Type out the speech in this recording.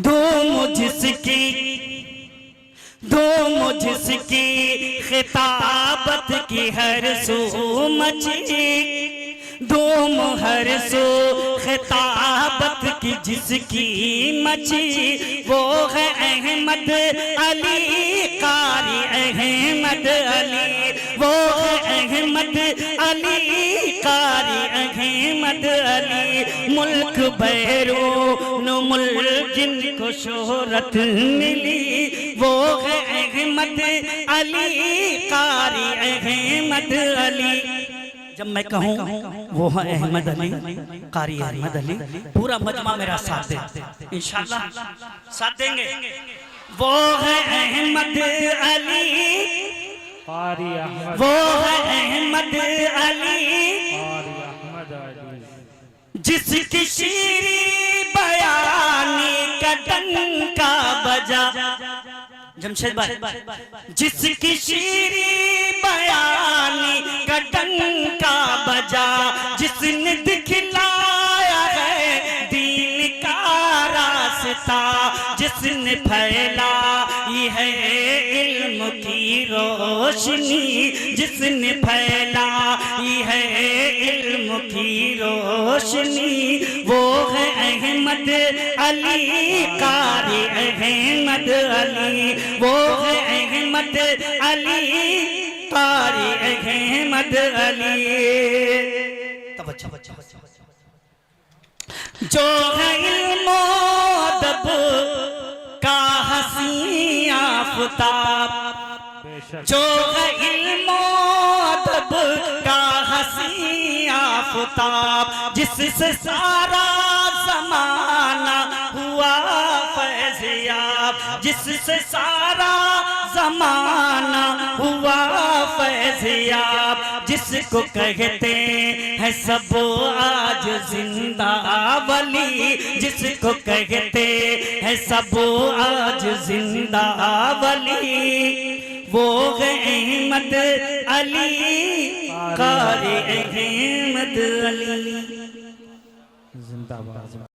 दो मुझसकी खिताबत की हर सू मची, दो हर सू खिताबत की जिसकी मची, वो है अहमद अली कारी अहमद अली, वो है अहमद अली कारी अहमद अली। मुल्क बैरून मुल्क जिनको शोहरत मिली, वो है अहमद अली कारी अहमद अली। जब मैं कहूँ वो है अहमद अली कारी अहमद अली, पूरा मजमा मेरा साथ दे, इंशाल्लाह साथ देंगे। वो है अहमद अली कारी अहमद, वो है अहमद अली कारी अहमद अली, जिसकी शीरी बयानी का डंका बजा। जमशेद भाई, जिसकी शीरी बयानी का डंका बजा, जिसने दिखलाया है दीन का रास्ता, जिसने फैलाई है इल्म की रोशनी, जिसने फैलाई है इल्म की रोशनी, वो है अहमद अली कारी अहमद अली, वो है अहमद अली कारी अहमद अली। जो है इल्म अदब का हसी आफताब, जो है इल्म अदब का हसी आफताब, जिससे सारा ज़माना हुआ फैज़याब, जिससे सारा ज़माना हुआ फैज़याब, जिसको कहते हैं सब आज जिंदा वली, जिसको कहते हैं सब आज जिंदा वली, वो है अहमद अली कारी अहमद अली। जिंदाबाद।